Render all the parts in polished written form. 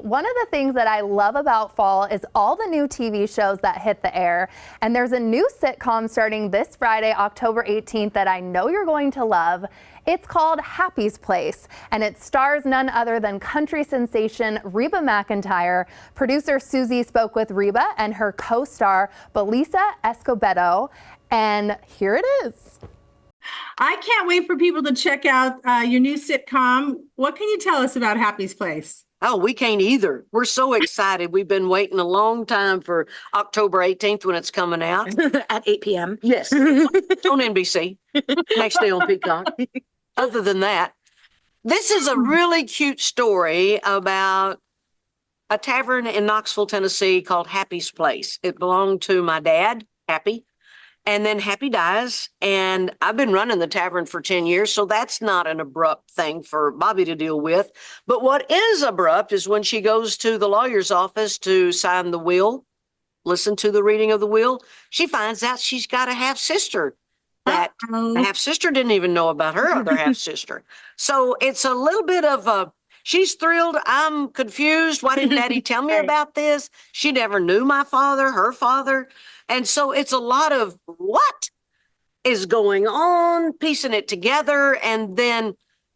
one of the things that I love about fall is all the new TV shows that hit the air. And there's a new sitcom starting this Friday, October 18th, that I know you're going to love. It's called Happy's Place, and it stars none other than country sensation Reba McEntire. Producer Susie spoke with Reba and her co-star Belissa Escobedo, and here it is. I can't wait for people to check out your new sitcom. What can you tell us about Happy's Place? Oh, we can't either. We're so excited. We've been waiting a long time for October 18th when it's coming out. At 8 p.m. Yes, on NBC, next day on Peacock. Other than that, this is a really cute story about a tavern in Knoxville, Tennessee called Happy's Place. It belonged to my dad, Happy, and then Happy dies. And I've been running the tavern for 10 years, so that's not an abrupt thing for Bobby to deal with. But what is abrupt is when she goes to the lawyer's office to sign the will, listen to the reading of the will, she finds out she's got a half-sister that the half-sister didn't even know about her other half-sister. So it's a little bit of a, she's thrilled, I'm confused. Why didn't Daddy tell me about this? She never knew my father, her father. And so it's a lot of what is going on, piecing it together, and then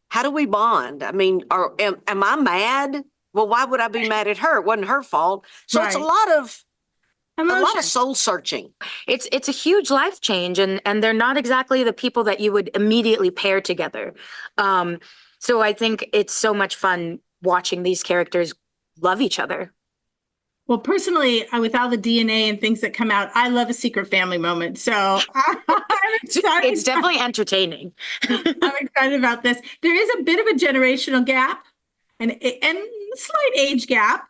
how do we bond? I mean, am I mad? Well, why would I be mad at her? It wasn't her fault. So it's a lot of soul searching. It's a huge life change, and they're not exactly the people that you would immediately pair together. So I think it's so much fun watching these characters love each other. Well, personally, with all the DNA and things that come out, I love a secret family moment. So I'm excited. It's definitely entertaining. I'm excited about this. There is a bit of a generational gap and slight age gap.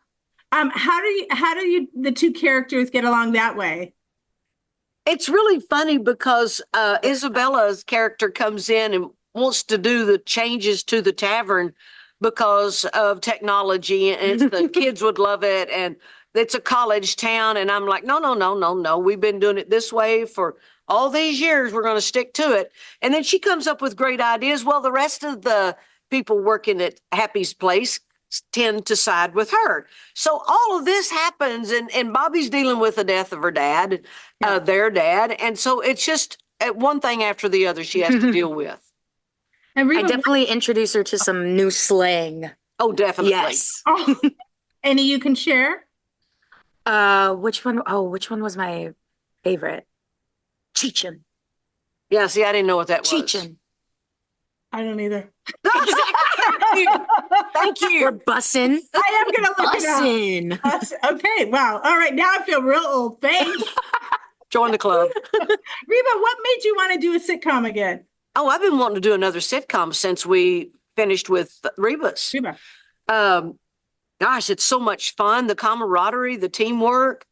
How do you the two characters get along that way? It's really funny because Isabella's character comes in and wants to do the changes to the tavern because of technology, and the kids would love it, and it's a college town. And I'm like, no. We've been doing it this way for all these years. We're going to stick to it. And then she comes up with great ideas. Well, the rest of the people working at Happy's Place tend to side with her. So all of this happens, and Bobby's dealing with the death of her dad, their dad. And so it's just one thing after the other she has to deal with. And Reba, I definitely introduce her to some new slang. Oh, definitely. Yes. Any you can share? Which one? Oh, which one was my favorite? Cheechin. Yeah, see, I didn't know what that was. Cheechin. I don't either. Thank you. We're bussin'. I am going to look it up. Okay, wow. All right, now I feel real old. Thanks. Join the club. Reba, what made you want to do a sitcom again? Oh, I've been wanting to do another sitcom since we finished with Reba's. Reba. Gosh, it's so much fun. The camaraderie, the teamwork.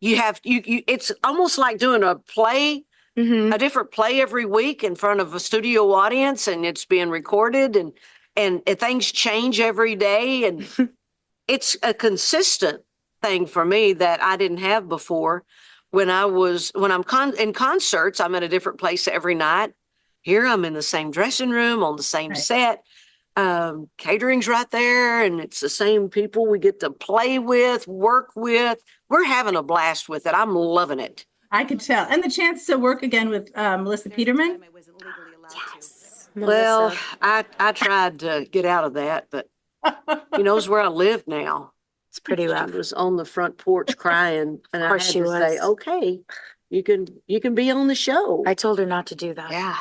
It's almost like doing a play, a different play every week in front of a studio audience, and it's being recorded, and things change every day, and it's a consistent thing for me that I didn't have before. When I'm in concerts, I'm at a different place every night. Here I'm in the same dressing room on the same set. Catering's right there, and it's the same people we get to play with, work with. We're having a blast with it. I'm loving it. I could tell. And the chance to work again with Melissa Peterman. Yes. Well, I tried to get out of that, but he knows where I live now. It's pretty rough. She was on the front porch crying, and I had she to was. say, "Okay, you can be on the show." I told her not to do that. Yeah.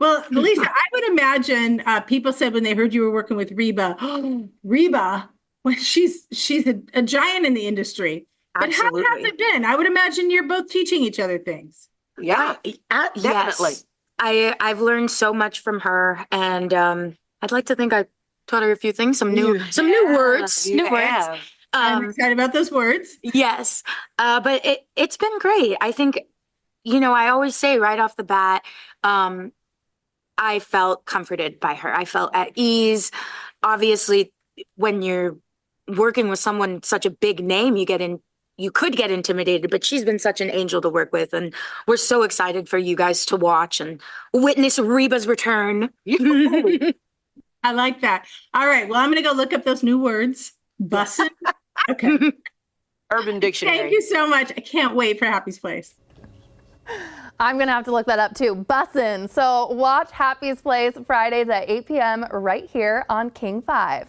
Well, Belissa, I would imagine people said when they heard you were working with Reba, Reba, well, she's a giant in the industry. Absolutely. But how has it been? I would imagine you're both teaching each other things. Yeah, definitely. Yes. I've learned so much from her, and I'd like to think I taught her a few things, some new words. I'm excited about those words. Yes. But it's been great. I think, I always say right off the bat, I felt comforted by her. I felt at ease. Obviously, when you're working with someone such a big name, you could get intimidated, but she's been such an angel to work with, and we're so excited for you guys to watch and witness Reba's return. I like that. All right. Well, I'm going to go look up those new words. Bussin'. Okay. Urban Dictionary. Thank you so much. I can't wait for Happy's Place. I'm going to have to look that up too. Bussin'. So watch Happy's Place Fridays at 8 p.m. right here on King 5.